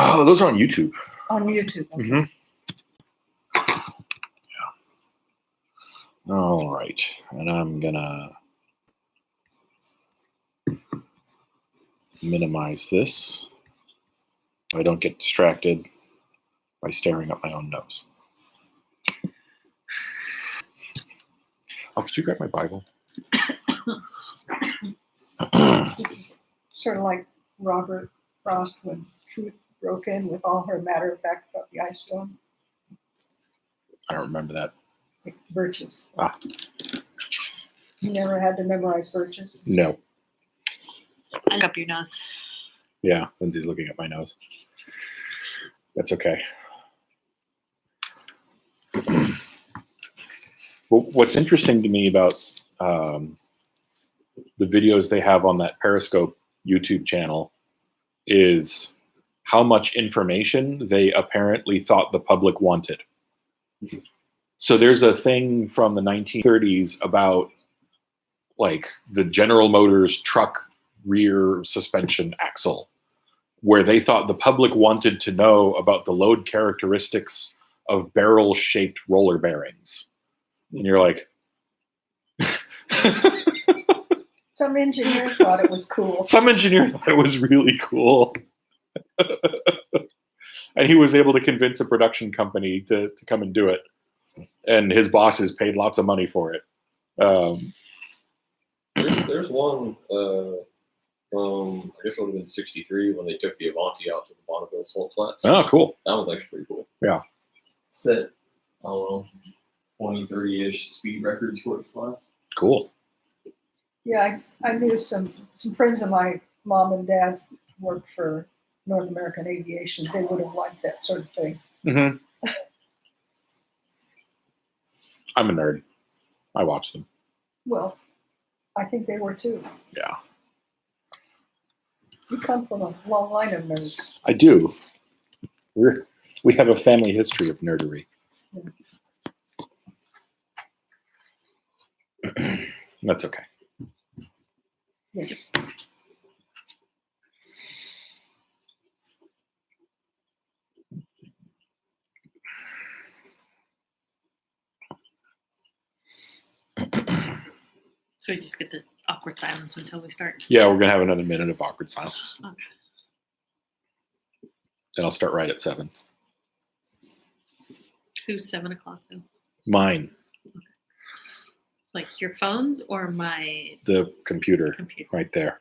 Oh, those are on YouTube. On YouTube. Okay. Mm-hmm. Yeah. All right. And I'm going to minimize this so I don't get distracted by staring at my own nose. Oh, could you grab my Bible? This is sort of like Robert Frost when Truth broke in with all her matter of fact about the ice storm. I don't remember that. Like Birches. Ah. You never had to memorize Birches? No. I look up your nose. Yeah, Lindsay's looking at my nose. That's okay. Well, what's interesting to me about the videos they have on that Periscope YouTube channel is how much information they apparently thought the public wanted. So there's a thing from the 1930s about like the General Motors truck rear suspension axle, where they thought the public wanted to know about the load characteristics of barrel-shaped roller bearings. And you're like... Some engineer thought it was cool. Some engineer thought it was really cool. And he was able to convince a production company to come and do it. And his bosses paid lots of money for it. There's one from, I guess it would have been 63 when they took the Avanti out to the Bonneville Salt Flats. Oh, cool. That was actually pretty cool. Yeah. Set, I don't know, 20, 30-ish speed records for its class. Cool. Yeah, I knew some friends of my mom and dad's worked for North American Aviation. They would have liked that sort of thing. Mm-hmm. I'm a nerd. I watch them. Well, I think they were too. Yeah. You come from a long line of nerds. I do. We have a family history of nerdery. Yeah. That's okay. Yes. So we just get the awkward silence until we start. Yeah, we're going to have another minute of awkward silence. Okay. Then I'll start right at 7. Who's 7 o'clock though? Mine. Okay. Like your phones or my The computer. Right there.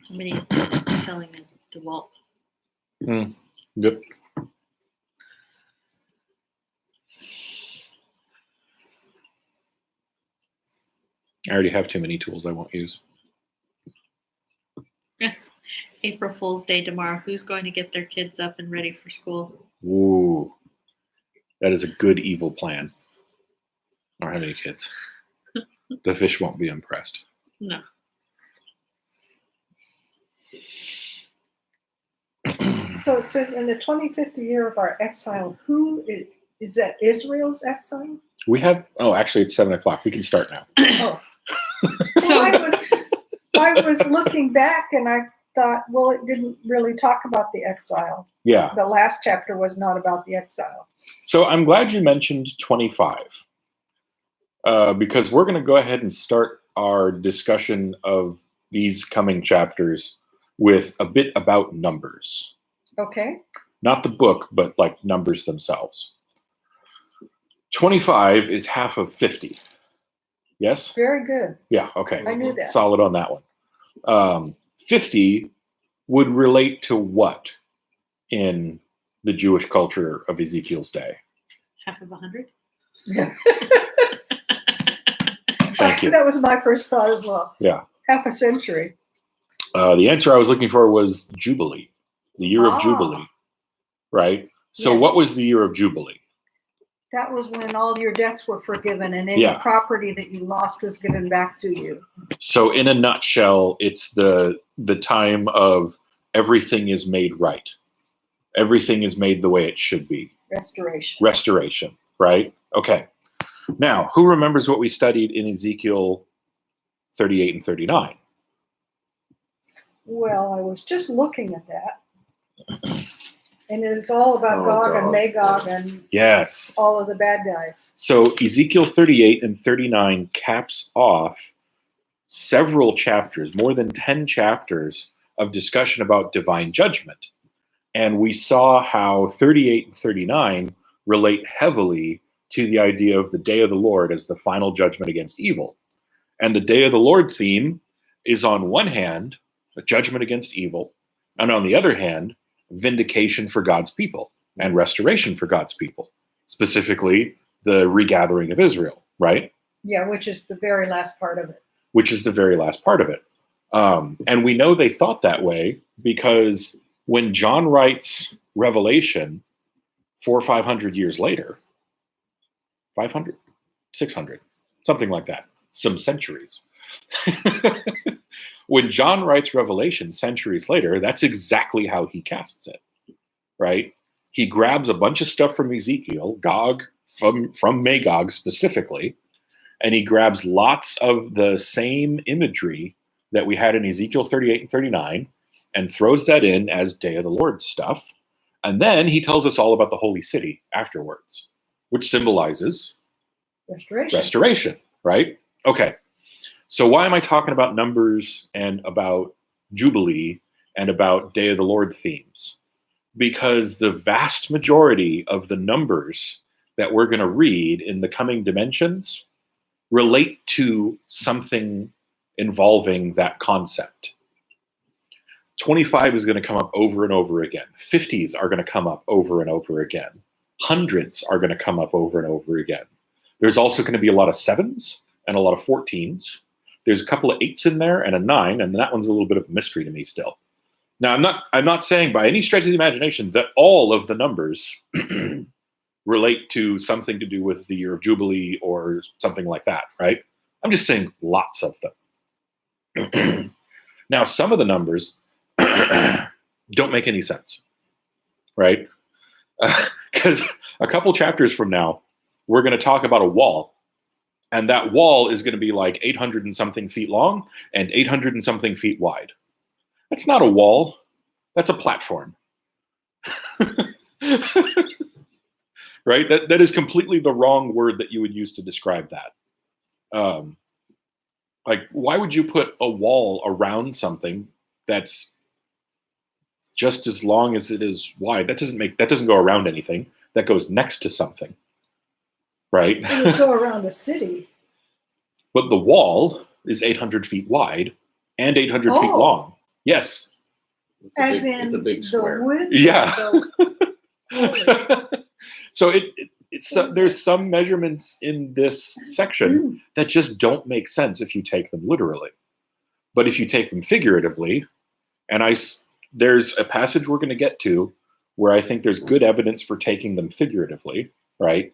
Somebody is telling DeWalt. Yep. I already have too many tools I won't use. April Fool's Day tomorrow. Who's going to get their kids up and ready for school? Ooh. That is a good evil plan. I don't have any kids. The fish won't be impressed. No. So it says in the 25th year of our exile, who is that Israel's exile? We have, actually it's 7 o'clock. We can start now. Oh. Well, I was looking back and I thought, well, it didn't really talk about the exile. Yeah. The last chapter was not about the exile. So I'm glad you mentioned 25 because we're going to go ahead and start our discussion of these coming chapters with a bit about numbers. Okay. Not the book, but like numbers themselves. 25 is half of 50. Yes? Very good. Yeah, okay. I knew that. Solid on that one. 50 would relate to what in the Jewish culture of Ezekiel's day? Half of 100? Yeah. Thank you. That was my first thought as well. Yeah. Half a century. The answer I was looking for was Jubilee, the year of Jubilee, right? So Yes. what was the year of Jubilee? That was when all your debts were forgiven and any property that you lost was given back to you. So in a nutshell, it's the time of everything is made right. Everything is made the way it should be. Restoration, right? Okay. Now, who remembers what we studied in Ezekiel 38 and 39? Well, I was just looking at that. And it's all about Oh, Gog and Gog. Magog and Yes. all of the bad guys. So Ezekiel 38 and 39 caps off several chapters, more than 10 chapters of discussion about divine judgment. And we saw how 38 and 39 relate heavily to the idea of the day of the Lord as the final judgment against evil. And the day of the Lord theme is, on one hand, a judgment against evil, and on the other hand, vindication for God's people and restoration for God's people, specifically the regathering of Israel, right? Yeah, which is the very last part of it. Which is the very last part of it. And we know they thought that way because when John writes Revelation 400 or 500 years later, 500, 600, something like that, some centuries. When John writes Revelation centuries later, that's exactly how he casts it, right? He grabs a bunch of stuff from Ezekiel, Gog, from Magog specifically, and he grabs lots of the same imagery that we had in Ezekiel 38 and 39 and throws that in as Day of the Lord stuff. And then he tells us all about the holy city afterwards, which symbolizes restoration, right? Okay. So why am I talking about numbers and about Jubilee and about Day of the Lord themes? Because the vast majority of the numbers that we're going to read in the coming dimensions relate to something involving that concept. 25 is going to come up over and over again. 50s are going to come up over and over again. Hundreds are going to come up over and over again. There's also going to be a lot of 7s and a lot of 14s. There's a couple of 8s in there and a 9, and that one's a little bit of a mystery to me still. Now, I'm not saying by any stretch of the imagination that all of the numbers relate to something to do with the year of Jubilee or something like that, right? I'm just saying lots of them. Now, some of the numbers don't make any sense, right? Because a couple chapters from now, we're going to talk about a wall, and that wall is going to be like 800 and something feet long and 800 and something feet wide. That's not a wall. That's a platform. Right? That is completely the wrong word that you would use to describe that. Like, why would you put a wall around something that's just as long as it is wide? That doesn't go around anything. That goes next to something, right? It would go around a city. But the wall is 800 feet wide and 800 feet long. Yes. It's a big square. The width. Yeah. The, So there's some measurements in this section that just don't make sense if you take them literally. But if you take them figuratively, and there's a passage we're going to get to where I think there's good evidence for taking them figuratively, right?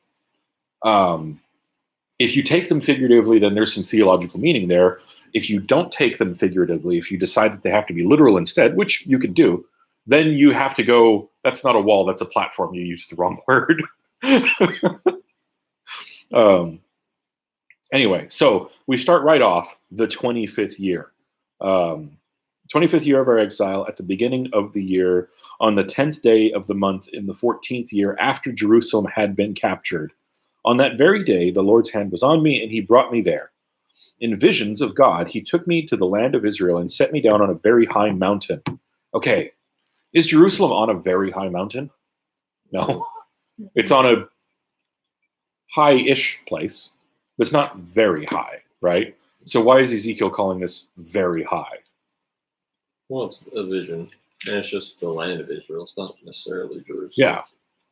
If you take them figuratively, then there's some theological meaning there. If you don't take them figuratively, if you decide that they have to be literal instead, which you can do, then you have to go, that's not a wall, that's a platform. You used the wrong word. Anyway, so we start right off the 25th year. 25th year of our exile, at the beginning of the year, on the 10th day of the month in the 14th year after Jerusalem had been captured. On that very day, the Lord's hand was on me, and he brought me there. In visions of God, he took me to the land of Israel and set me down on a very high mountain. Okay, is Jerusalem on a very high mountain? No. It's on a high-ish place, but it's not very high, right? So why is Ezekiel calling this very high? Well, it's a vision, and it's just the land of Israel. It's not necessarily Jerusalem. Yeah.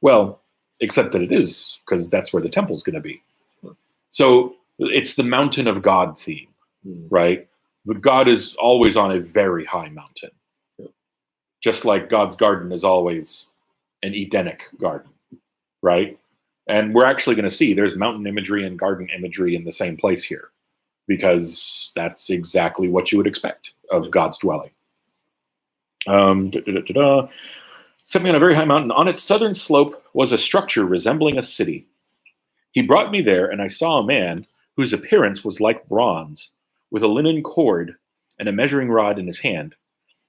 Well, except that it is, because that's where the temple's going to be. So it's the mountain of God theme, right? But God is always on a very high mountain. Yeah. Just like God's garden is always an Edenic garden, right? And we're actually going to see there's mountain imagery and garden imagery in the same place here, because that's exactly what you would expect of God's dwelling. Set me on a very high mountain. On its southern slope was a structure resembling a city. He brought me there, and I saw a man whose appearance was like bronze, with a linen cord and a measuring rod in his hand.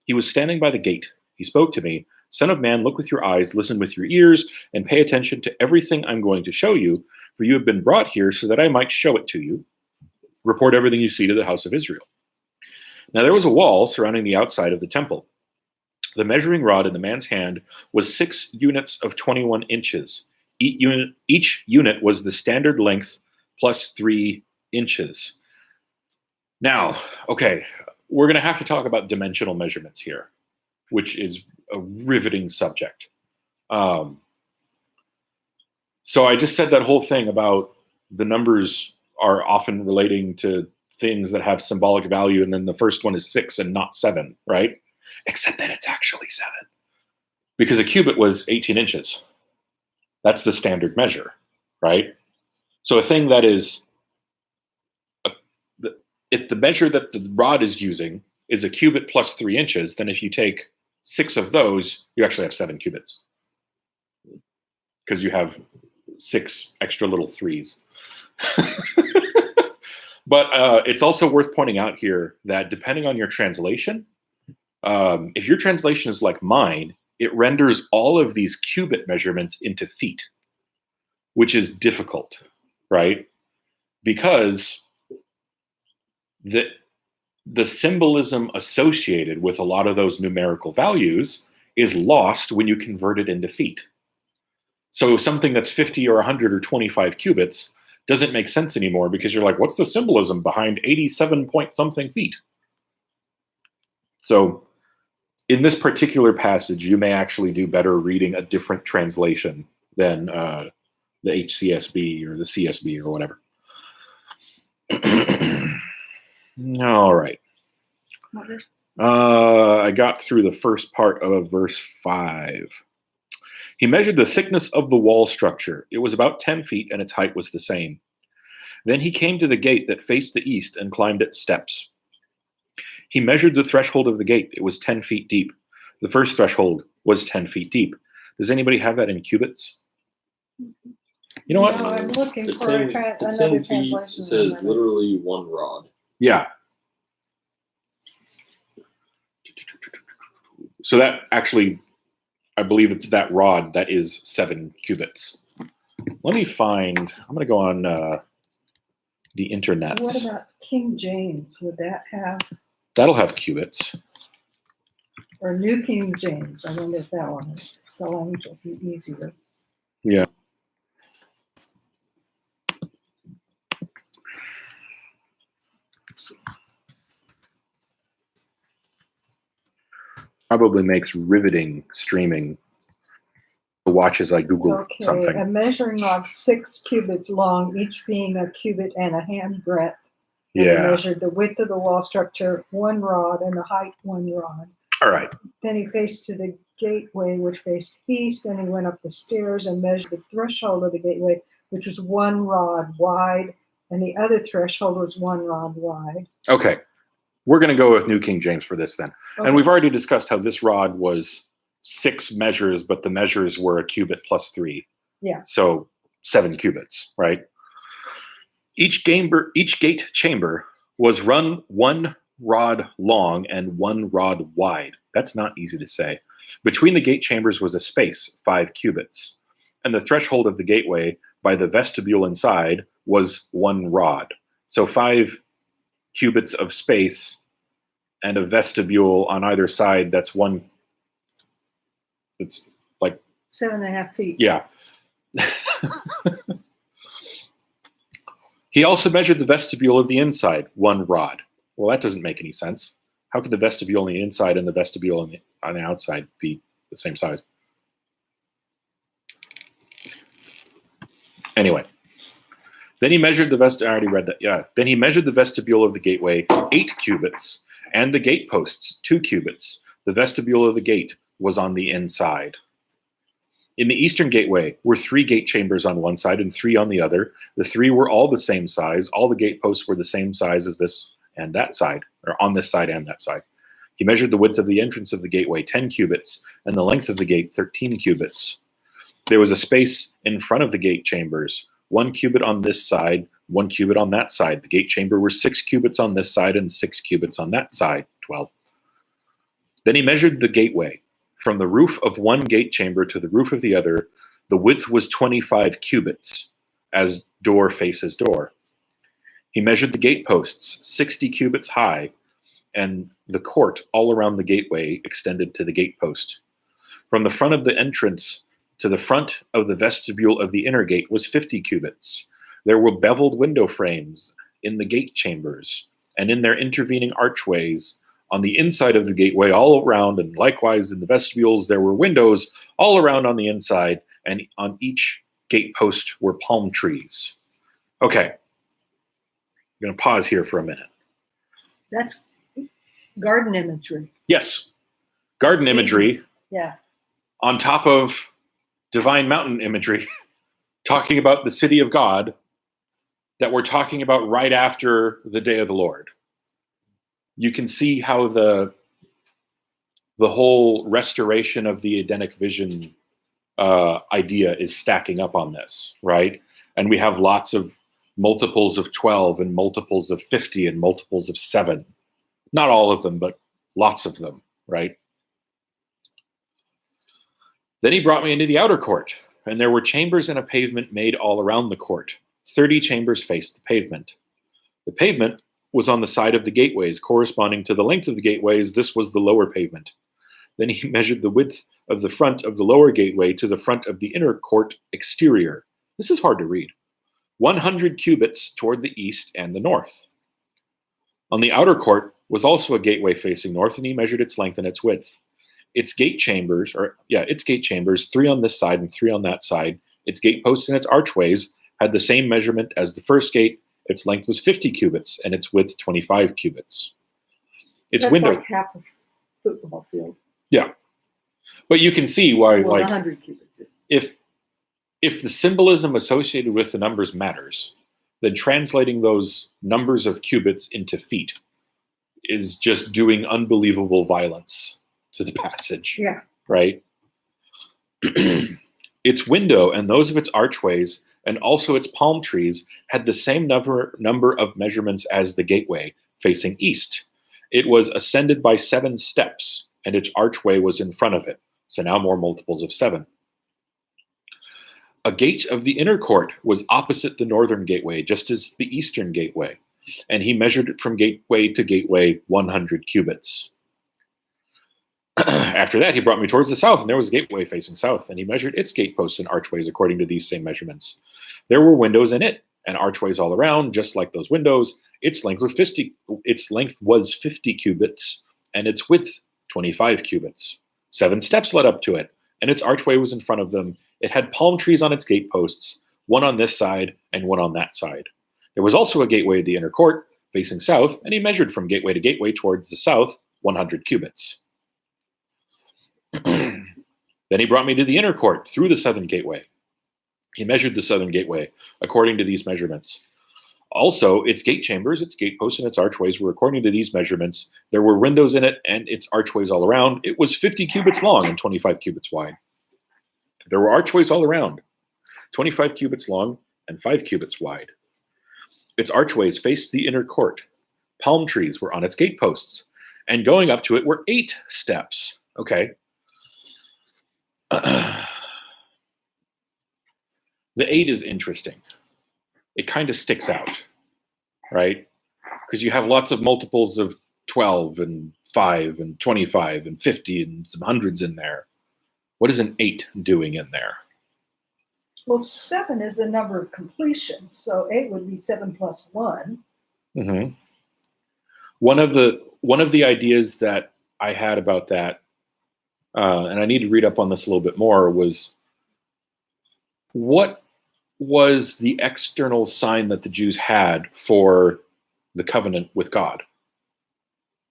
He was standing by the gate. He spoke to me, "Son of man, look with your eyes, listen with your ears, and pay attention to everything I'm going to show you, for you have been brought here so that I might show it to you. Report everything you see to the house of Israel." Now there was a wall surrounding the outside of the temple. The measuring rod in the man's hand was 6 units of 21 inches. Each unit was the standard length plus 3 inches. Now, okay, we're going to have to talk about dimensional measurements here, which is a riveting subject. So I just said that whole thing about the numbers are often relating to things that have symbolic value, and then the first one is 6 and not 7, right? Except that it's actually 7. Because a cubit was 18 inches. That's the standard measure, right? So a thing that is, if the measure that the rod is using is a cubit plus 3 inches, then if you take 6 of those, you actually have 7 cubits. Because you have 6 extra little 3s. But it's also worth pointing out here that depending on your translation, if your translation is like mine, it renders all of these cubit measurements into feet, which is difficult, right? Because the symbolism associated with a lot of those numerical values is lost when you convert it into feet. So something that's 50 or 100 or 25 cubits doesn't make sense anymore because you're like, what's the symbolism behind 87 point something feet? So in this particular passage, you may actually do better reading a different translation than the HCSB or the CSB or whatever. All right. What verse? I got through the first part of verse 5. He measured the thickness of the wall structure. It was about 10 feet, and its height was the same. Then he came to the gate that faced the east and climbed its steps. He measured the threshold of the gate. It was 10 feet deep. The first threshold was 10 feet deep. Does anybody have that in cubits? You know what? No, I'm looking The for 10, another the 10 feet translation. says literally 1 rod. Yeah. So that actually, I believe it's that rod that is 7 cubits. Let me find, I'm going to go on the internet. What about King James? Would that have, That'll have cubits. or New King James? I wonder if that one is, the language will be easier. Yeah. Probably makes riveting streaming to watch as I Google Okay, something. a measuring rod 6 cubits long, each being a cubit and a hand breadth. And Yeah. he measured the width of the wall structure 1 rod and the height 1 rod. All right. Then he faced to the gateway, which faced east, and he went up the stairs and measured the threshold of the gateway, which was 1 rod wide, and the other threshold was 1 rod wide. Okay. We're going to go with New King James for this then. Okay. And we've already discussed how this rod was 6 measures, but the measures were a cubit plus 3. Yeah. So 7 cubits, right? Each gate chamber was run 1 rod long and 1 rod wide. That's not easy to say. Between the gate chambers was a space, 5 cubits. And the threshold of the gateway by the vestibule inside was 1 rod. So 5 cubits of space and a vestibule on either side. That's 1. It's like 7.5 feet. yeah. He also measured the vestibule of the inside, 1 rod. Well, that doesn't make any sense. How could the vestibule on the inside and the vestibule on the outside be the same size? Anyway, then he measured the I already read that. Yeah. Then he measured the vestibule of the gateway 8 cubits, and the gate posts 2 cubits. The vestibule of the gate was on the inside. In the eastern gateway were 3 gate chambers on one side and 3 on the other. The 3 were all the same size. All the gate posts were the same size as this and that side, or on this side and that side. He measured the width of the entrance of the gateway 10 cubits, and the length of the gate 13 cubits. There was a space in front of the gate chambers, 1 cubit on this side, 1 cubit on that side. The gate chamber were 6 cubits on this side and 6 cubits on that side, 12. Then he measured the gateway. From the roof of one gate chamber to the roof of the other, the width was 25 cubits, as door faces door. He measured the gate posts, 60 cubits high, and the court all around the gateway extended to the gate post. From the front of the entrance to the front of the vestibule of the inner gate was 50 cubits. There were beveled window frames in the gate chambers and in their intervening archways on the inside of the gateway all around, and likewise in the vestibules there were windows all around on the inside, and on each gate post were palm trees. Okay, I'm going to pause here for a minute. That's garden imagery. Yes, garden imagery Yeah. on top of divine mountain imagery, talking about the city of God that we're talking about right after the day of the Lord. You can see how the whole restoration of the Edenic vision idea is stacking up on this, right? And we have lots of multiples of 12 and multiples of 50 and multiples of 7. Not all of them, but lots of them, right? Then he brought me into the outer court, and there were chambers and a pavement made all around the court. 30 chambers faced the pavement. The pavement was on the side of the gateways, corresponding to the length of the gateways. This was the lower pavement. Then he measured the width of the front of the lower gateway to the front of the inner court exterior. This is hard to read. 100 cubits toward the east and the north. On the outer court was also a gateway facing north, and he measured its length and its width. Its gate chambers, 3 on this side and 3 on that side. Its gate posts and its archways had the same measurement as the first gate. Its length was 50 cubits, and its width 25 cubits. Its That's window, like half a football field. yeah. But you can see why, Well, like, 100 cubits is. if the symbolism associated with the numbers matters, then translating those numbers of cubits into feet is just doing unbelievable violence to the passage. Yeah. Right? Its window and those of its archways and also its palm trees had the same number of measurements as the gateway facing east. It was ascended by 7 steps, and its archway was in front of it. So now more multiples of 7. A gate of the inner court was opposite the northern gateway, just as the eastern gateway, and he measured it from gateway to gateway 100 cubits. After that, he brought me towards the south, and there was a gateway facing south, and he measured its gate posts and archways according to these same measurements. There were windows in it, and archways all around, just like those windows. Its length was 50 cubits, and its width 25 cubits. 7 steps led up to it, and its archway was in front of them. It had palm trees on its gate posts, one on this side and one on that side. There was also a gateway at the inner court, facing south, and he measured from gateway to gateway towards the south 100 cubits. Then he brought me to the inner court through the southern gateway. He measured the southern gateway according to these measurements. Also, its gate chambers, its gate posts, and its archways were according to these measurements. There were windows in it and its archways all around. It was 50 cubits long and 25 cubits wide. There were archways all around, 25 cubits long and 5 cubits wide. Its archways faced the inner court. Palm trees were on its gate posts, and going up to it were 8 steps. Okay. The 8 is interesting. It kind of sticks out, right? Because you have lots of multiples of 12 and 5 and 25 and 50 and some hundreds in there. What is an 8 doing in there? Well, 7 is the number of completions, so 8 would be 7 plus 1. Mm-hmm. One of the ideas that I had about that, and I need to read up on this a little bit more, was what was the external sign that the Jews had for the covenant with God?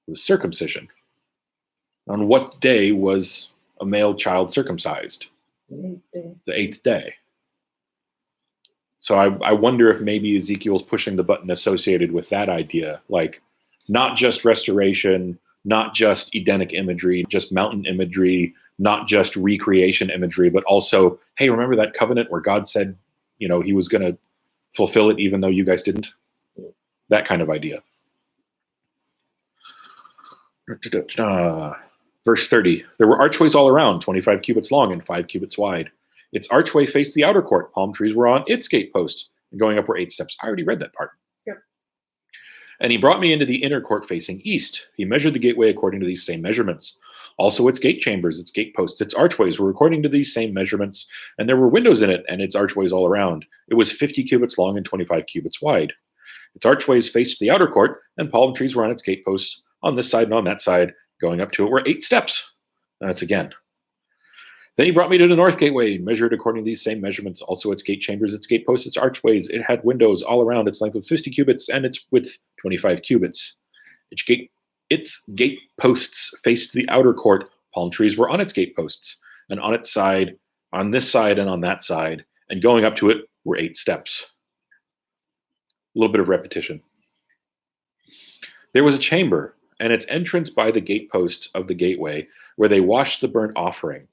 It was circumcision. On what day was a male child circumcised? The 8th day. The 8th day. So I wonder if maybe Ezekiel's pushing the button associated with that idea, like not just restoration, not just Edenic imagery, just mountain imagery, not just recreation imagery, but also, hey, remember that covenant where God said, you know, he was going to fulfill it even though you guys didn't? That kind of idea. Verse 30, there were archways all around, 25 cubits long and 5 cubits wide. Its archway faced the outer court. Palm trees were on its gate post, and going up were 8 steps. I already read that part. Yep. And he brought me into the inner court facing east. He measured the gateway according to these same measurements. Also its gate chambers, its gate posts, its archways were according to these same measurements, and there were windows in it and its archways all around. It was 50 cubits long and 25 cubits wide. Its archways faced the outer court, and palm trees were on its gate posts on this side and on that side. Going up to it were 8 steps. That's again. Then he brought me to the north gateway, measured according to these same measurements. Also its gate chambers, its gate posts, its archways. It had windows all around. Its length was 50 cubits, and its width 25 cubits. Its gate posts faced the outer court. Palm trees were on its gate posts, and on its side, on this side and on that side. And going up to it were 8 steps. A little bit of repetition. There was a chamber, and its entrance by the gatepost of the gateway, where they washed the burnt offering.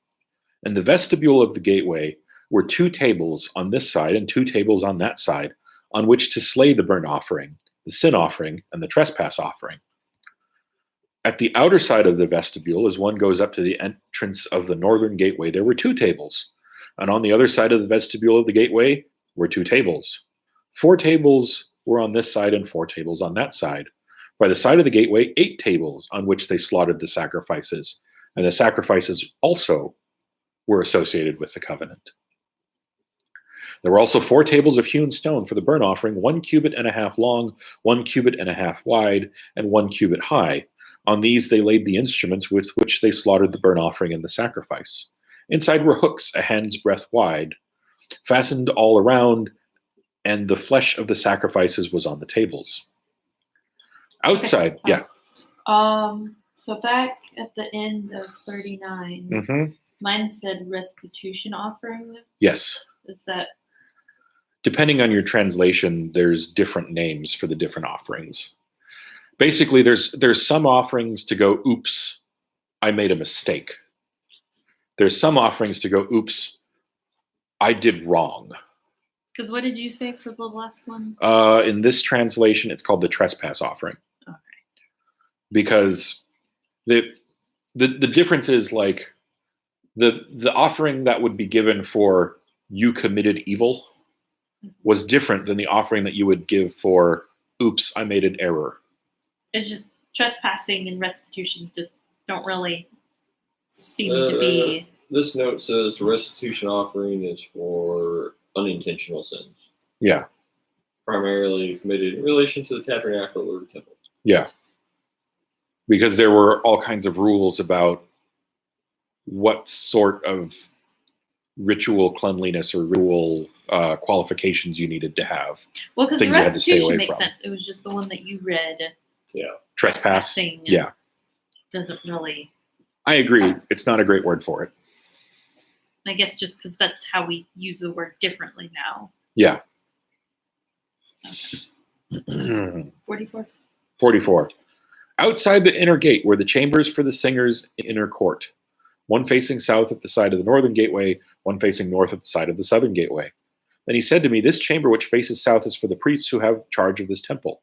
And the vestibule of the gateway were 2 tables on this side and 2 tables on that side, on which to slay the burnt offering, the sin offering, and the trespass offering. At the outer side of the vestibule, as one goes up to the entrance of the northern gateway, there were 2 tables. And on the other side of the vestibule of the gateway were 2 tables. 4 tables were on this side and 4 tables on that side. By the side of the gateway, 8 tables on which they slaughtered the sacrifices, and the sacrifices also were associated with the covenant. There were also 4 tables of hewn stone for the burnt offering, 1 cubit and a half long, 1 cubit and a half wide, and 1 cubit high. On these they laid the instruments with which they slaughtered the burnt offering and the sacrifice. Inside were hooks a hand's breadth wide, fastened all around, and the flesh of the sacrifices was on the tables. Outside, Okay. yeah. So back at the end of 39, Mm-hmm. mine said restitution offering. Yes. Is that Depending on your translation, there's different names for the different offerings. Basically, there's some offerings to go, oops, I made a mistake. There's some offerings to go, oops, I did wrong. because what did you say for the last one? In this translation, it's called the trespass offering. Okay. Because the difference is like the offering that would be given for you committed evil was different than the offering that you would give for oops, I made an error. It's just trespassing and restitution just don't really seem to be. This note says the restitution offering is for unintentional sins, Yeah. primarily committed in relation to the tabernacle or the temple. Yeah. Because there were all kinds of rules about what sort of ritual cleanliness or ritual qualifications you needed to have. Well, because the things you had to stay away restitution makes from. sense. It was just the one that you read. Yeah. Trespass. Trespassing Yeah. doesn't really. I agree. It's not a great word for it. I guess just because that's how we use the word differently now. Yeah. 44. 44. Outside the inner gate were the chambers for the singers in the inner court, one facing south at the side of the northern gateway, one facing north at the side of the southern gateway. Then he said to me, this chamber which faces south is for the priests who have charge of this temple.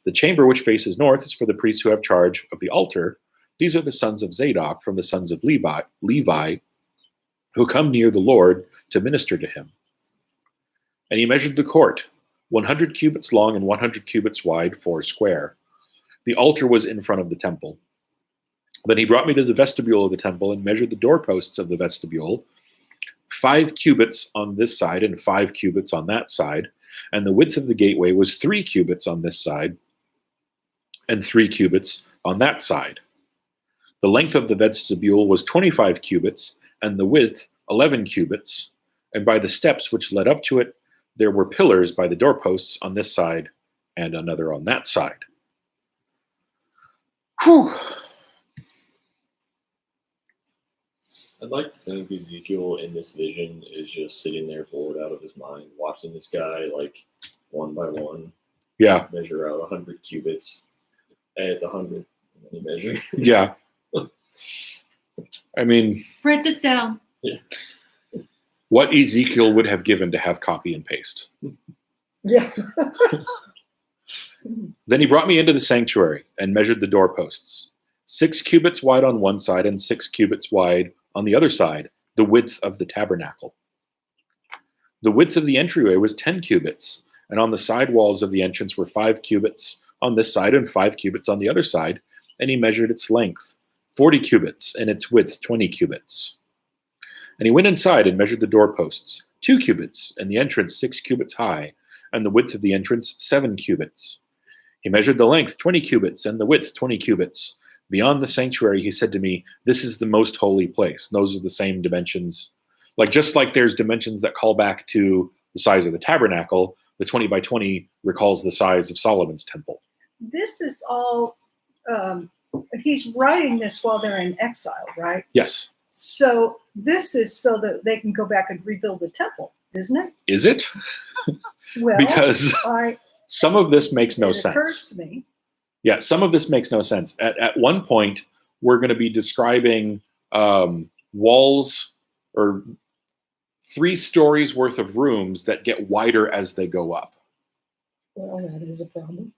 The chamber which faces north is for the priests who have charge of the altar. These are the sons of Zadok from the sons of Levi, who come near the Lord to minister to him. And he measured the court, 100 cubits long and 100 cubits wide, 4 square. The altar was in front of the temple. Then he brought me to the vestibule of the temple and measured the doorposts of the vestibule, 5 cubits on this side and 5 cubits on that side. And the width of the gateway was 3 cubits on this side and 3 cubits on that side. The length of the vestibule was 25 cubits, and the width 11 cubits. And by the steps which led up to it, there were pillars by the doorposts on this side and another on that side. Whew. I'd like to think Ezekiel in this vision is just sitting there bored out of his mind, watching this guy like one by one Yeah, measure out 100 cubits. And it's 100. And then he measures. yeah. I mean, Write this down. what Ezekiel would have given to have copy and paste. Yeah. Then he brought me into the sanctuary and measured the doorposts. 6 cubits wide on one side and 6 cubits wide on the other side, the width of the tabernacle. The width of the entryway was 10 cubits, and on the side walls of the entrance were 5 cubits on this side and 5 cubits on the other side, and he measured its length, 40 cubits, and its width, 20 cubits. And he went inside and measured the doorposts, 2 cubits, and the entrance 6 cubits high, and the width of the entrance 7 cubits. He measured the length 20 cubits, and the width 20 cubits. Beyond the sanctuary, he said to me, "This is the most holy place." And those are the same dimensions. Just like there's dimensions that call back to the size of the tabernacle, the 20 by 20 recalls the size of Solomon's temple. This is all, he's writing this while they're in exile, right? Yes. So this is so that they can go back and rebuild the temple, isn't it? Is it? Well, Because some of this makes no it sense. occurs to me. Yeah, some of this makes no sense. At one point, we're going to be describing walls or 3 stories worth of rooms that get wider as they go up. Well, that is a problem.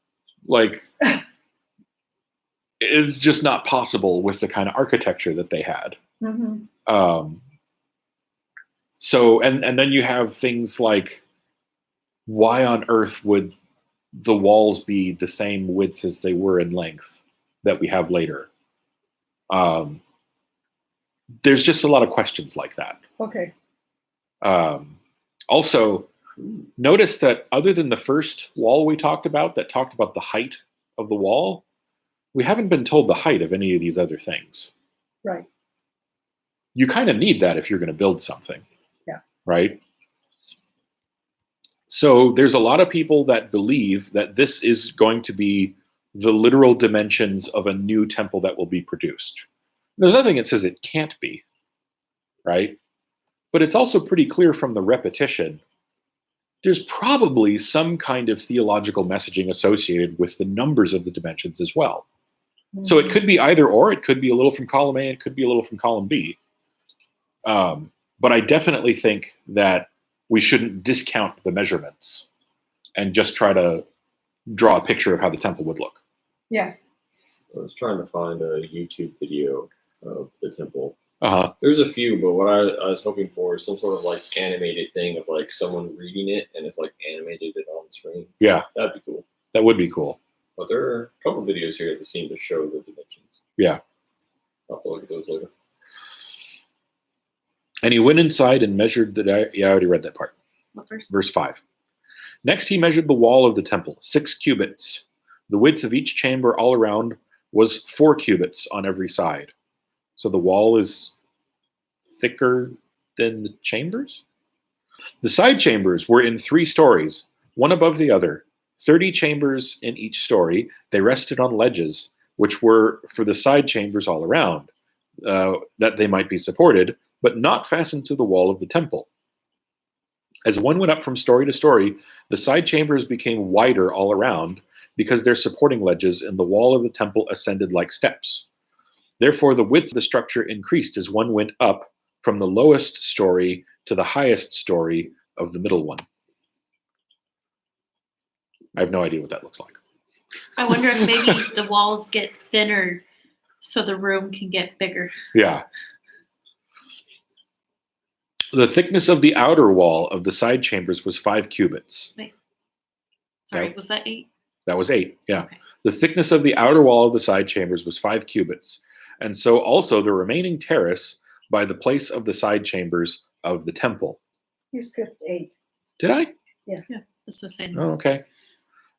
It's just not possible with the kind of architecture that they had. Mm-hmm. So, and then you have things like, why on earth would the walls be the same width as they were in length that we have later? There's just a lot of questions like that. Okay. Also, notice that other than the first wall we talked about that talked about the height of the wall, we haven't been told the height of any of these other things. Right. You kind of need that if you're going to build something. Yeah. Right? So there's a lot of people that believe that this is going to be the literal dimensions of a new temple that will be produced. There's nothing that says it can't be, right? But it's also pretty clear from the repetition, there's probably some kind of theological messaging associated with the numbers of the dimensions as well. Mm-hmm. So it could be either or, it could be a little from column A, it could be a little from column B. But I definitely think that we shouldn't discount the measurements and just try to draw a picture of how the temple would look. Yeah. I was trying to find a YouTube video of the temple. Uh-huh. There's a few, but what I was hoping for is some sort of animated thing of someone reading it and it's animated it on the screen. Yeah. That'd be cool. That would be cool. But there are a couple videos here that seem to show the dimensions. Yeah. I'll have to look at those later. And he went inside and measured I already read that part. What verse? Verse 5. Next he measured the wall of the temple, 6 cubits. The width of each chamber all around was 4 cubits on every side. So the wall is thicker than the chambers? The side chambers were in 3 stories, one above the other, 30 chambers in each story. They rested on ledges, which were for the side chambers all around, that they might be supported, but not fastened to the wall of the temple. As one went up from story to story, the side chambers became wider all around because their supporting ledges in the wall of the temple ascended like steps. Therefore, the width of the structure increased as one went up from the lowest story to the highest story of the middle one. I have no idea what that looks like. I wonder if maybe the walls get thinner so the room can get bigger. Yeah. The thickness of the outer wall of the side chambers was 5 cubits. Wait. Sorry, That- was that 8? That was 8, yeah. Okay. The thickness of the outer wall of the side chambers was 5 cubits, and so also the remaining terrace by the place of the side chambers of the temple. You skipped 8. Did I? This was saying. Oh, okay.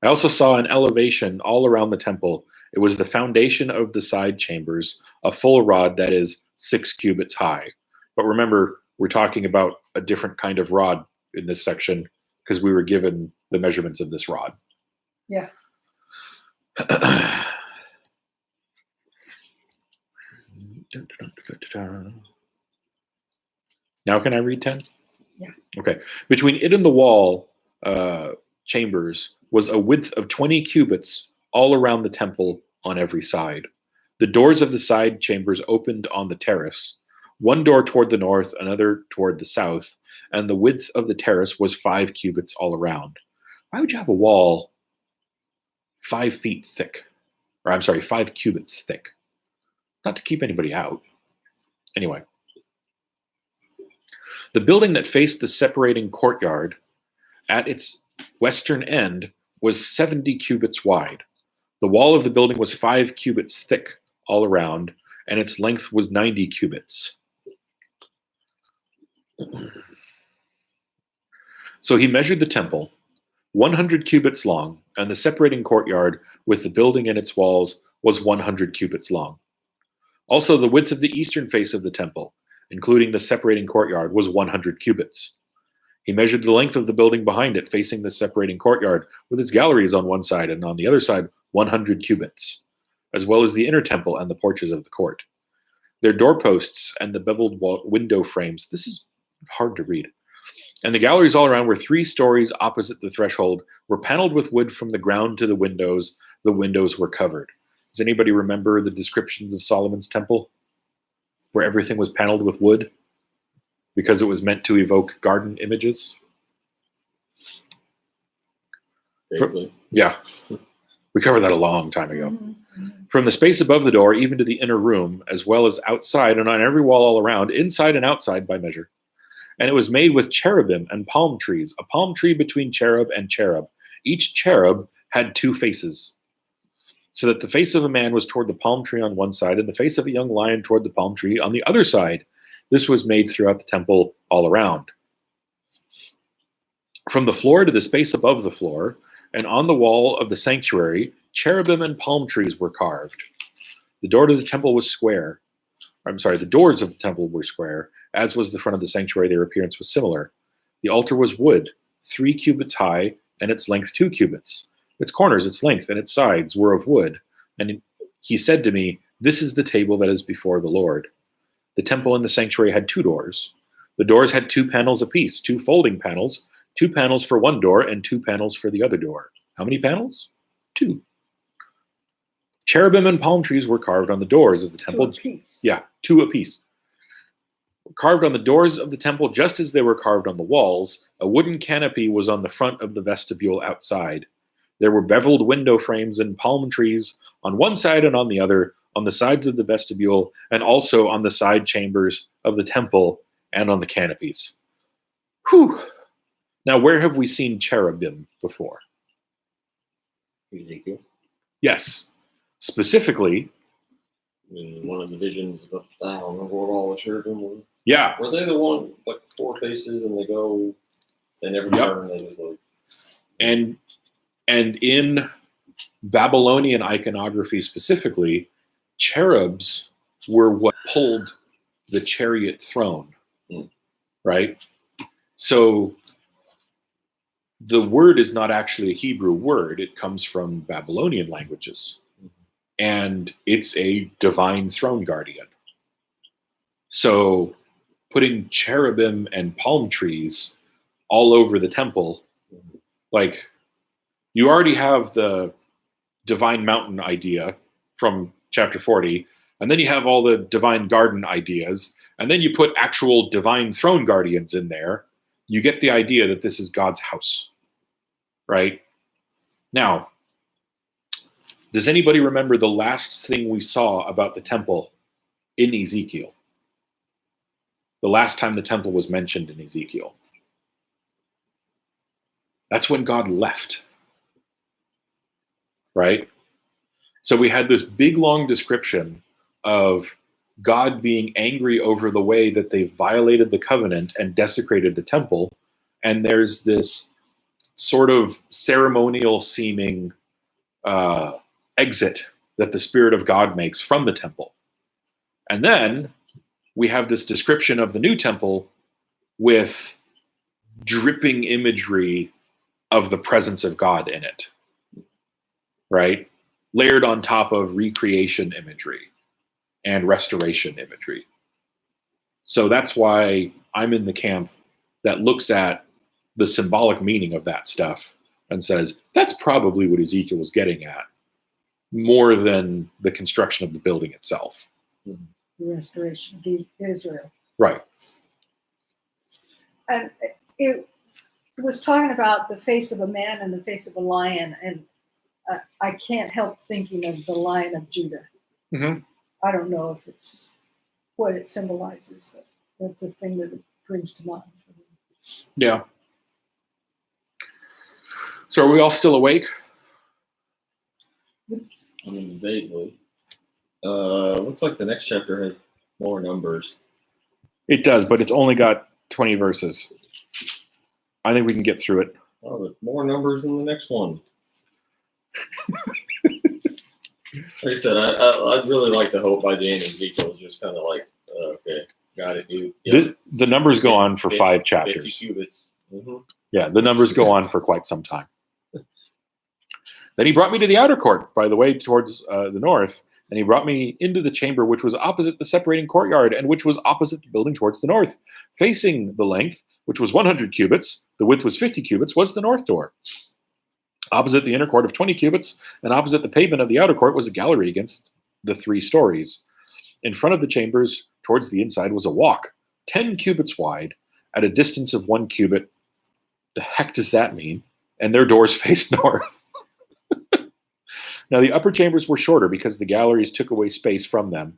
I also saw an elevation all around the temple. It was the foundation of the side chambers, a full rod that is 6 cubits high. But remember, we're talking about a different kind of rod in this section because we were given the measurements of this rod. Yeah. Now can I read 10? Yeah. Okay. Between it and the wall chambers was a width of 20 cubits all around the temple on every side. The doors of the side chambers opened on the terrace, one door toward the north, another toward the south, and the width of the terrace was 5 cubits all around. Why would you have a wall 5 feet thick? Or I'm sorry, 5 cubits thick. not to keep anybody out. Anyway, the building that faced the separating courtyard at its western end was 70 cubits wide. The wall of the building was 5 cubits thick all around, and its length was 90 cubits. So he measured the temple, 100 cubits long, and the separating courtyard with the building and its walls was 100 cubits long. Also, the width of the eastern face of the temple, including the separating courtyard, was 100 cubits. He measured the length of the building behind it, facing the separating courtyard, with its galleries on one side and on the other side 100 cubits, as well as the inner temple and the porches of the court. Their doorposts and the beveled window frames, this is hard to read, and the galleries all around were 3 stories opposite the threshold, were paneled with wood from the ground to the windows. The windows were covered. Does anybody remember the descriptions of Solomon's temple, where everything was paneled with wood because it was meant to evoke garden images? Vaguely. Yeah, we covered that a long time ago. Mm-hmm. From the space above the door, even to the inner room, as well as outside and on every wall all around, inside and outside by measure. And it was made with cherubim and palm trees, a palm tree between cherub and cherub. Each cherub had 2 faces, so that the face of a man was toward the palm tree on one side, and the face of a young lion toward the palm tree on the other side. This was made throughout the temple all around. From the floor to the space above the floor, and on the wall of the sanctuary, cherubim and palm trees were carved. The door to the temple was square. The doors of the temple were square, as was the front of the sanctuary. Their appearance was similar. The altar was wood, 3 cubits high, and its length 2 cubits. Its corners, its length, and its sides were of wood. And he said to me, "This is the table that is before the Lord." The temple and the sanctuary had 2 doors. The doors had 2 panels apiece, 2 folding panels, 2 panels for one door and 2 panels for the other door. How many panels? 2. Cherubim and palm trees were carved on the doors of the temple. 2 apiece. Yeah, 2 apiece. Carved on the doors of the temple just as they were carved on the walls. A wooden canopy was on the front of the vestibule outside. There were beveled window frames and palm trees on one side and on the other, on the sides of the vestibule, and also on the side chambers of the temple and on the canopies. Whew. Now, where have we seen cherubim before? Ezekiel. Yes. Specifically, In one of the visions, but I don't remember what all the cherubim were. yeah, Were they the one with like the 4 faces and they never Yep. turn, they just like. and in Babylonian iconography specifically, cherubs were what pulled the chariot throne, right? So the word is not actually a Hebrew word. It comes from Babylonian languages, and it's a divine throne guardian. So putting cherubim and palm trees all over the temple, like, you already have the divine mountain idea from chapter 40, and then you have all the divine garden ideas, and then you put actual divine throne guardians in there. You get the idea that this is God's house, right? Now, does anybody remember the last thing we saw about the temple in Ezekiel? The last time the temple was mentioned in Ezekiel. That's when God left, right? So we had this big, long description of God being angry over the way that they violated the covenant and desecrated the temple. And there's this sort of ceremonial seeming exit that the Spirit of God makes from the temple. And then we have this description of the new temple with dripping imagery of the presence of God in it, right? Layered on top of recreation imagery and restoration imagery. So that's why I'm in the camp that looks at the symbolic meaning of that stuff and says, that's probably what Ezekiel was getting at, more than the construction of the building itself. The restoration of Israel. Right. And it was talking about the face of a man and the face of a lion, and I can't help thinking of the Lion of Judah. Mm-hmm. I don't know if it's what it symbolizes, but that's the thing that it brings to mind for me. Yeah. So are we all still awake? I mean, vaguely. Looks like the next chapter has more numbers. It does, but it's only got 20 verses. I think we can get through it. Oh, but more numbers in the next one. Like I said, I'd really like to hope by the end Ezekiel is just kind of like, okay, got it, dude. Yep. The numbers go on for 5 50 chapters. cubits. Mm-hmm. Yeah, the numbers go on for quite some time. Then he brought me to the outer court, by the way, towards the north, and he brought me into the chamber which was opposite the separating courtyard, and which was opposite the building towards the north. Facing the length, which was 100 cubits, the width was 50 cubits, was the north door. Opposite the inner court of 20 cubits, and opposite the pavement of the outer court was a gallery against the 3 stories. In front of the chambers, towards the inside, was a walk, 10 cubits wide, at a distance of 1 cubit. The heck does that mean? And their doors faced north. Now, the upper chambers were shorter because the galleries took away space from them,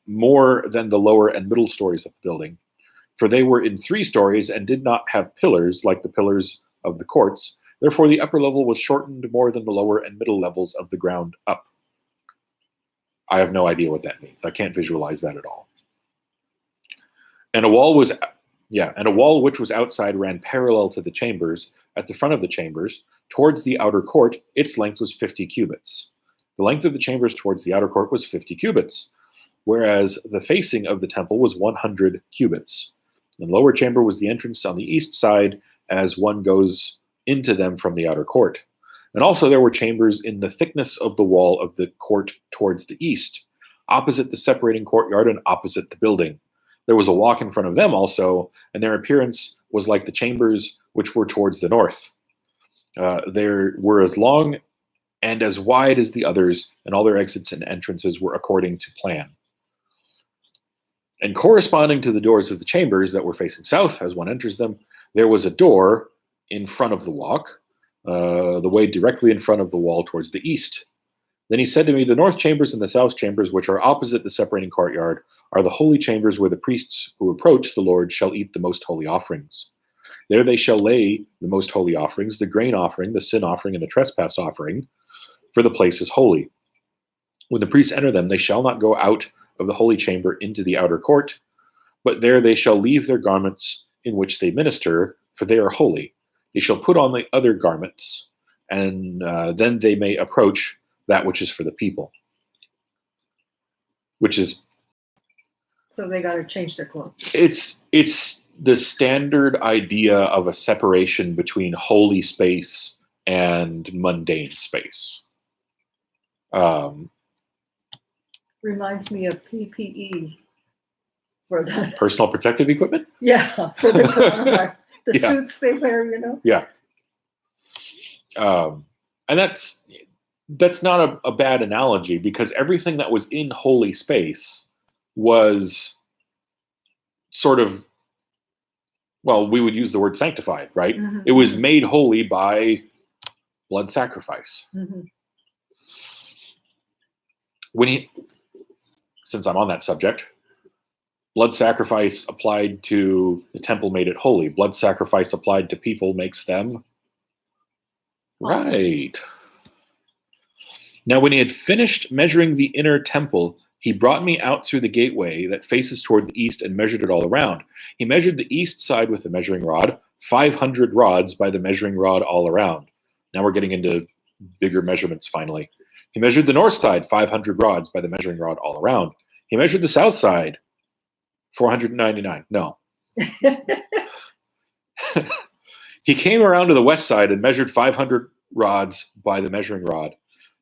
more than the lower and middle stories of the building. For they were in 3 stories and did not have pillars like the pillars of the courts. Therefore, the upper level was shortened more than the lower and middle levels of the ground up. I have no idea what that means. I can't visualize that at all. And a wall which was outside ran parallel to the chambers. At the front of the chambers, towards the outer court, its length was 50 cubits. The length of the chambers towards the outer court was 50 cubits, whereas the facing of the temple was 100 cubits. The lower chamber was the entrance on the east side, as one goes into them from the outer court. And also there were chambers in the thickness of the wall of the court towards the east, opposite the separating courtyard and opposite the building. There was a walk in front of them also, and their appearance was like the chambers which were towards the north. They were as long and as wide as the others, and all their exits and entrances were according to plan. And corresponding to the doors of the chambers that were facing south as one enters them, there was a door in front of the walk, the way directly in front of the wall towards the east. Then he said to me, the north chambers and the south chambers, which are opposite the separating courtyard, are the holy chambers where the priests who approach the Lord shall eat the most holy offerings. There they shall lay the most holy offerings, the grain offering, the sin offering, and the trespass offering, for the place is holy. When the priests enter them, they shall not go out of the holy chamber into the outer court, but there they shall leave their garments in which they minister, for they are holy. They shall put on the other garments, and then they may approach that which is for the people. Which is... So they got to change their clothes. It's the standard idea of a separation between holy space and mundane space. Reminds me of PPE for the Personal protective equipment? yeah, for the coronavirus. The Yeah. suits they wear, you know. Yeah. And that's not a bad analogy, because everything that was in holy space was sort of, well, we would use the word sanctified, right? Mhm. It was made holy by blood sacrifice. Mhm. Since I'm on that subject, blood sacrifice applied to the temple made it holy. Blood sacrifice applied to people makes them right. Now, when he had finished measuring the inner temple, he brought me out through the gateway that faces toward the east and measured it all around. He measured the east side with the measuring rod, 500 rods by the measuring rod all around. Now we're getting into bigger measurements finally. He measured the north side, 500 rods by the measuring rod all around. He measured the south side, 499. No. He came around to the west side and measured 500 rods by the measuring rod.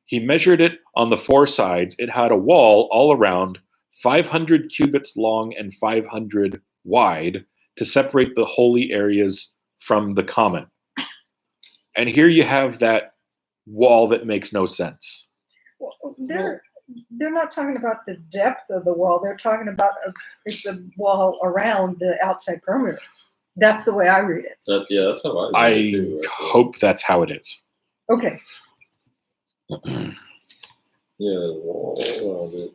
He measured it on the 4 sides. It had a wall all around, 500 cubits long and 500 wide, to separate the holy areas from the common. And here you have that wall that makes no sense. Well, they're not talking about the depth of the wall. They're talking about it's a wall around the outside perimeter. That's the way I read it. Yeah, that's how I read it too. Right? Hope that's how it is. Okay. Yeah, the wall around it.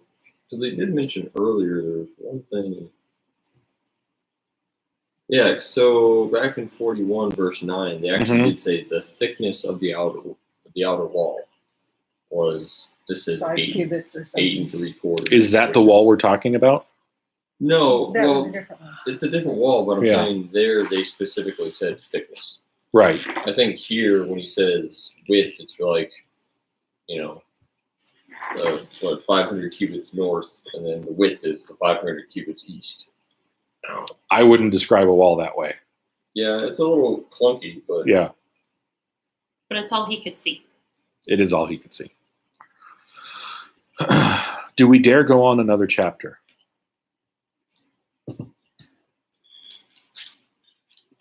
Because they did mention earlier, there was one thing. Yeah, so back in 41, verse 9, they actually did say the thickness of the outer wall was, this says 5 8, cubits or 8 something. 3/4. Is that the wall we're talking about? No, That was a well, different one. it's a different wall, but I'm Yeah. saying there they specifically said thickness. Right. I think here when he says width, it's like, 500 cubits north, and then the width is the 500 cubits east. I wouldn't describe a wall that way. Yeah, it's a little clunky, but Yeah, But it's all he could see. it is all he could see. Do we dare go on another chapter?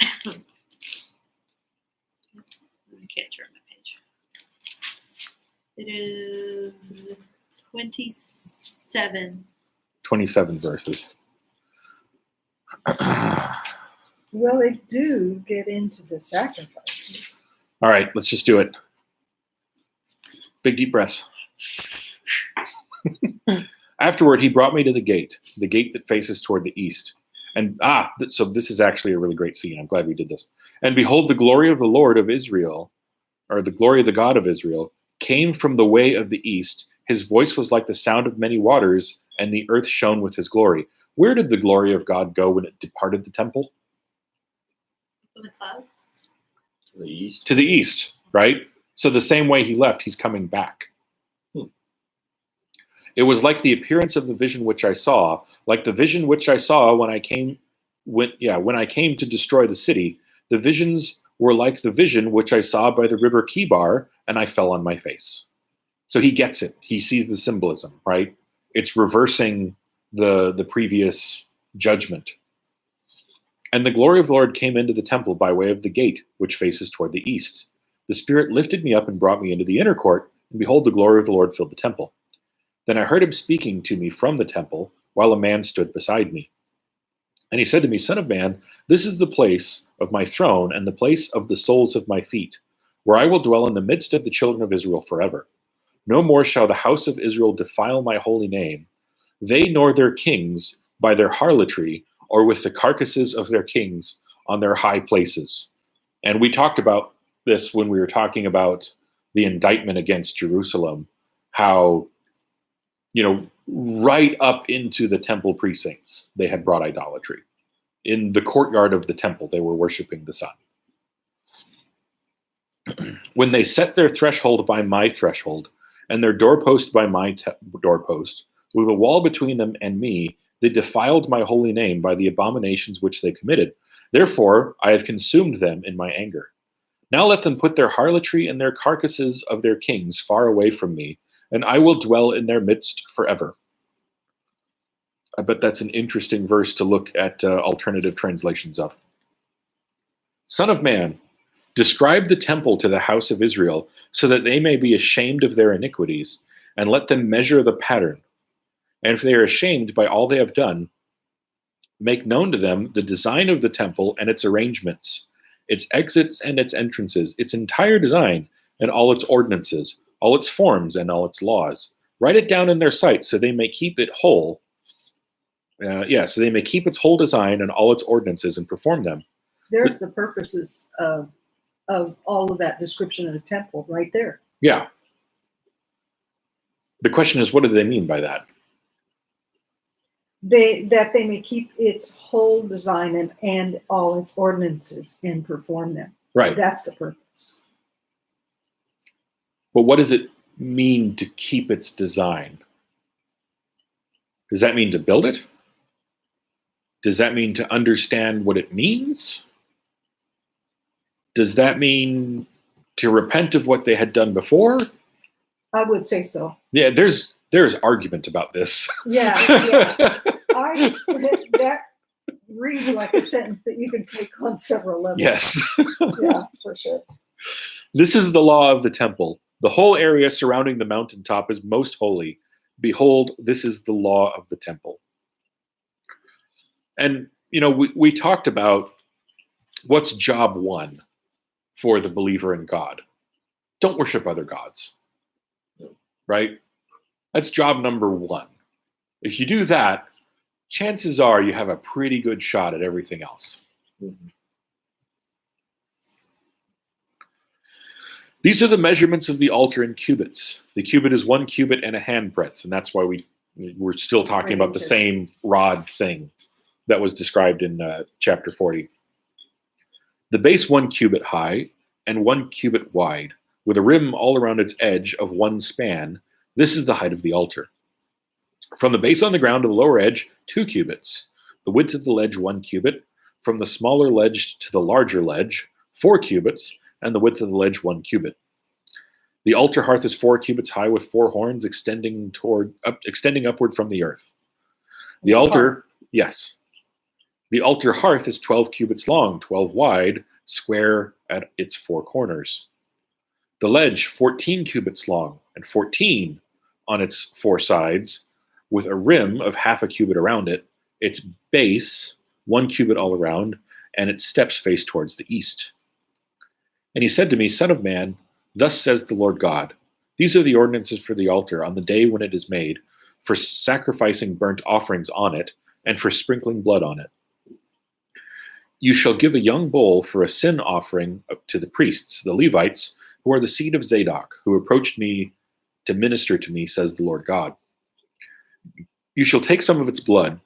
I can't turn my page. It is 27. 27 verses. Well, they do get into the sacrifices. All right, let's just do it. Big deep breaths. Afterward, he brought me to the gate that faces toward the east. And so this is actually a really great scene. I'm glad we did this. And behold, the glory of the Lord of Israel, or the glory of the God of Israel, came from the way of the east. His voice was like the sound of many waters, and the earth shone with his glory. Where did the glory of God go when it departed the temple? The clouds. to the east. To the east, right? So the same way he left, he's coming back. It was like the appearance of the vision which I saw, like the vision which I saw when I came to destroy the city. The visions were like the vision which I saw by the river Kibar, and I fell on my face. So he gets it. He sees the symbolism, right? It's reversing the previous judgment. And the glory of the Lord came into the temple by way of the gate, which faces toward the east. The Spirit lifted me up and brought me into the inner court, and behold, the glory of the Lord filled the temple. Then I heard him speaking to me from the temple, while a man stood beside me. And he said to me, Son of man, this is the place of my throne and the place of the soles of my feet, where I will dwell in the midst of the children of Israel forever. No more shall the house of Israel defile my holy name, they nor their kings by their harlotry, or with the carcasses of their kings on their high places. And we talked about this when we were talking about the indictment against Jerusalem, how, right up into the temple precincts, they had brought idolatry. In the courtyard of the temple, they were worshiping the sun. When they set their threshold by my threshold, and their doorpost by my doorpost, with a wall between them and me, they defiled my holy name by the abominations which they committed. Therefore, I have consumed them in my anger. Now let them put their harlotry and their carcasses of their kings far away from me, and I will dwell in their midst forever. I bet that's an interesting verse to look at alternative translations of. Son of man, describe the temple to the house of Israel, so that they may be ashamed of their iniquities, and let them measure the pattern. And if they are ashamed by all they have done, make known to them the design of the temple and its arrangements, its exits and its entrances, its entire design and all its ordinances, all its forms and all its laws. Write it down in their sight so they may keep it whole. So they may keep its whole design and all its ordinances and perform them. There's the purposes of all of that description of the temple right there. Yeah. The question is, what do they mean by that? That they may keep its whole design and all its ordinances and perform them. Right. That's the purpose. But what does it mean to keep its design? Does that mean to build it? Does that mean to understand what it means? Does that mean to repent of what they had done before? I would say so. Yeah, there's argument about this. Yeah. That reads like a sentence that you can take on several levels. Yes. Yeah, for sure. This is the law of the temple. The whole area surrounding the mountaintop is most holy. Behold, this is the law of the temple. And, we talked about what's job one for the believer in God. Don't worship other gods, right? That's job number one. If you do that, chances are you have a pretty good shot at everything else. Mhm. These are the measurements of the altar in cubits. The cubit is 1 cubit and a handbreadth, and that's why we're still talking 3 about the inches. same rod thing that was described in chapter 40. The base 1 cubit high and 1 cubit wide, with a rim all around its edge of 1 span. This is the height of the altar. From the base on the ground to the lower edge, 2 cubits. The width of the ledge, 1 cubit. From the smaller ledge to the larger ledge, 4 cubits, and the width of the ledge, 1 cubit. The altar hearth is 4 cubits high with 4 horns extending upward from the earth. The altar, yes. The altar hearth is 12 cubits long, 12 wide, square at its 4 corners. The ledge, 14 cubits long and 14 on its 4 sides, with a rim of half a cubit around it, its base, 1 cubit all around, and its steps face towards the east. And he said to me, Son of man, thus says the Lord God, these are the ordinances for the altar on the day when it is made, for sacrificing burnt offerings on it, and for sprinkling blood on it. You shall give a young bull for a sin offering to the priests, the Levites, who are the seed of Zadok, who approached me to minister to me, says the Lord God. You shall take some of its blood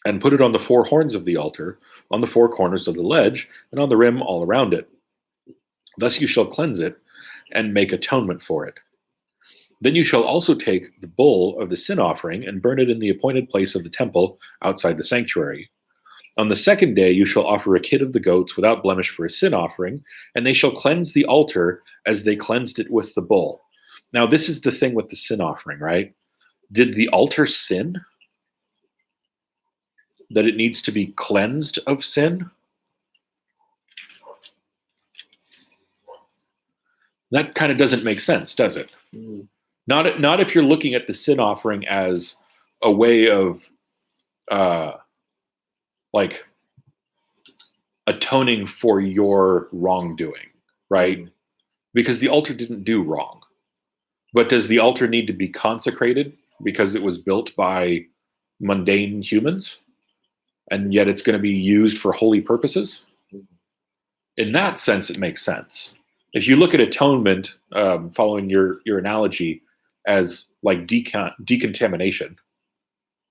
and put it on the 4 horns of the altar, on the 4 corners of the ledge, and on the rim all around it. Thus you shall cleanse it and make atonement for it. Then you shall also take the bull of the sin offering and burn it in the appointed place of the temple outside the sanctuary. On the 2nd day you shall offer a kid of the goats without blemish for a sin offering, and they shall cleanse the altar as they cleansed it with the bull. Now this is the thing with the sin offering, right? Did the altar sin? That it needs to be cleansed of sin? That kind of doesn't make sense, does it? Mhm. Not if you're looking at the sin offering as a way of like atoning for your wrongdoing, right? Because the altar didn't do wrong. But does the altar need to be consecrated because it was built by mundane humans? And yet it's going to be used for holy purposes? In that sense, it makes sense. If you look at atonement, following your analogy, as like decontamination,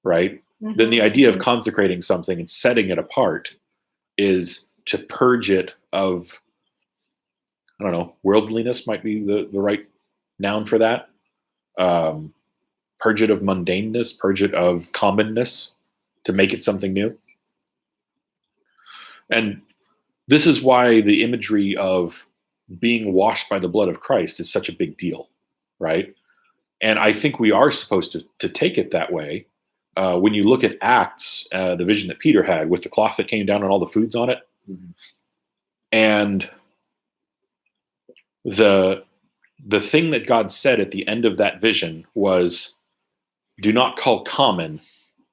right? Then the idea of consecrating something and setting it apart is to purge it of, I don't know, worldliness might be the right noun for that. Purge it of mundaneness, purge it of commonness, to make it something new. And this is why the imagery of being washed by the blood of Christ is such a big deal, right? And I think we are supposed to take it that way. When you look at Acts, the vision that Peter had with the cloth that came down and all the foods on it, and the thing that God said at the end of that vision was, do not call common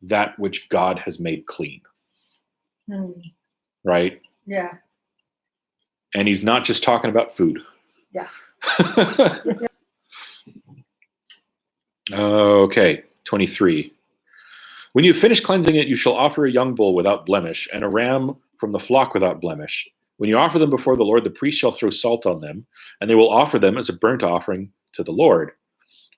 that which God has made clean. Right? Yeah. And he's not just talking about food. Yeah. Okay, 23. When you finish cleansing it, you shall offer a young bull without blemish and a ram from the flock without blemish. When you offer them before the Lord, the priest shall throw salt on them, and they will offer them as a burnt offering to the Lord.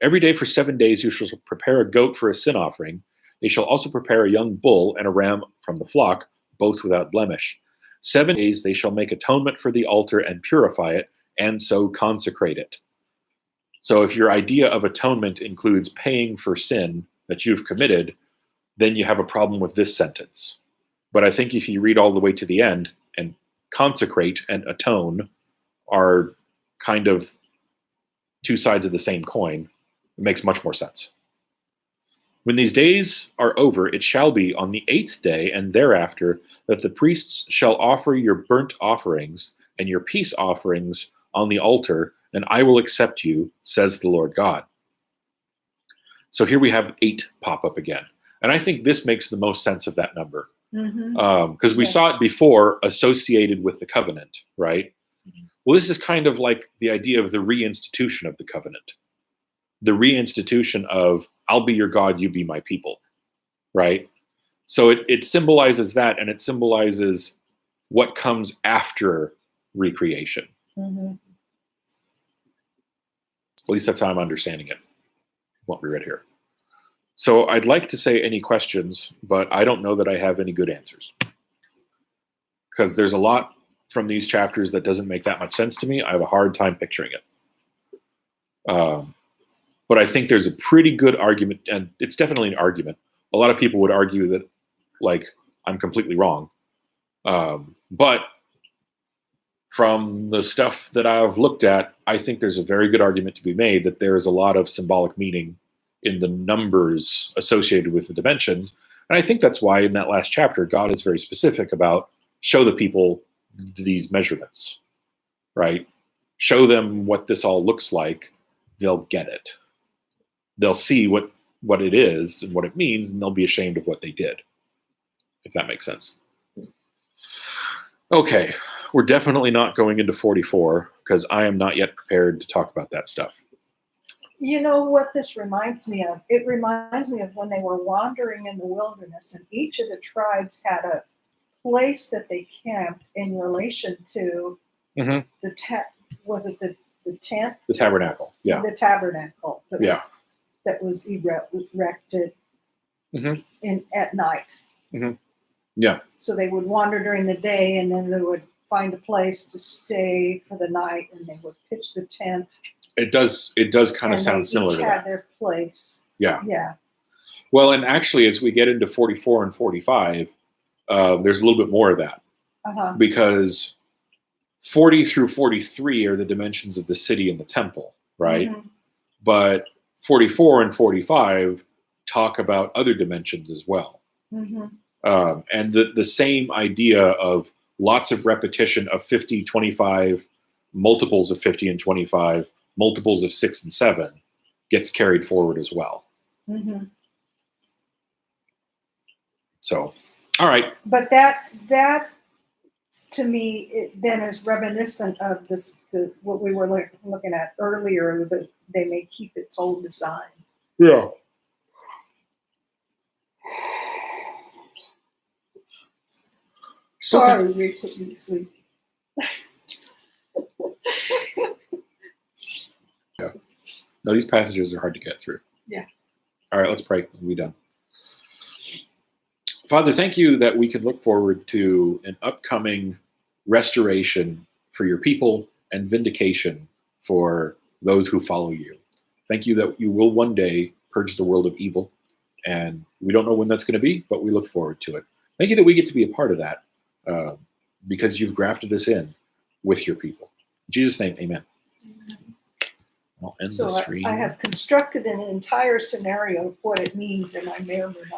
Every day for 7 days you shall prepare a goat for a sin offering. They shall also prepare a young bull and a ram from the flock, both without blemish. 7 days they shall make atonement for the altar and purify it, and so consecrate it. So if your idea of atonement includes paying for sin that you've committed, then you have a problem with this sentence. But I think if you read all the way to the end, and consecrate and atone are kind of 2 sides of the same coin, it makes much more sense. When these days are over, it shall be on the 8th day and thereafter that the priests shall offer your burnt offerings and your peace offerings on the altar, and I will accept you, says the Lord God. So here we have 8 pop up again. And I think this makes the most sense of that number. Because we saw it before associated with the covenant, right? Well, this is kind of like the idea of the reinstitution of the covenant. The reinstitution of I'll be your God, you be my people, right? So it symbolizes that, and it symbolizes what comes after recreation. Mhm. At least that's how I'm understanding it, what we read here. So I'd like to say any questions, but I don't know that I have any good answers. Because there's a lot from these chapters that doesn't make that much sense to me. I have a hard time picturing it. But I think there's a pretty good argument, and it's definitely an argument. A lot of people would argue that, like, I'm completely wrong. But from the stuff that I've looked at, I think there's a very good argument to be made that there is a lot of symbolic meaning in the numbers associated with the dimensions. And I think that's why in that last chapter, God is very specific about show the people these measurements, right? Show them what this all looks like. They'll get it. They'll see what it is and what it means, and they'll be ashamed of what they did, if that makes sense. Okay, we're definitely not going into 44 because I am not yet prepared to talk about that stuff. You know what this reminds me of? It reminds me of when they were wandering in the wilderness, and each of the tribes had a place that they camped in relation to Mhm. the the tent? The tabernacle, yeah. The tabernacle Yeah. that was erected Mhm. at night. Mhm. Yeah. So they would wander during the day, and then they would find a place to stay for the night, and they would pitch the tent. It does kind of and sound they similar each to had that. their place. Yeah. Yeah. Well, and actually, as we get into 44 and 45, there's a little bit more of that Uh-huh. because 40 through 43 are the dimensions of the city and the temple, right? Mhm. But 44 and 45 talk about other dimensions as well. Mhm. And the same idea of lots of repetition of 50, 25, multiples of 50 and 25, multiples of 6 and 7 gets carried forward as well. Mhm. So, all right. But that to me it then is reminiscent of what we were looking at earlier, that they may keep its old design. Yeah. Sorry, we put you to sleep. No, these passages are hard to get through. Yeah. All right, let's pray. We'll be done. Father, thank you that we can look forward to an upcoming restoration for your people and vindication for those who follow you. Thank you that you will one day purge the world of evil, and we don't know when that's going to be, but we look forward to it. Thank you that we get to be a part of that because you've grafted us in with your people. In Jesus' name, amen. I'll end So the stream. I have constructed an entire scenario of what it means, and I may or may not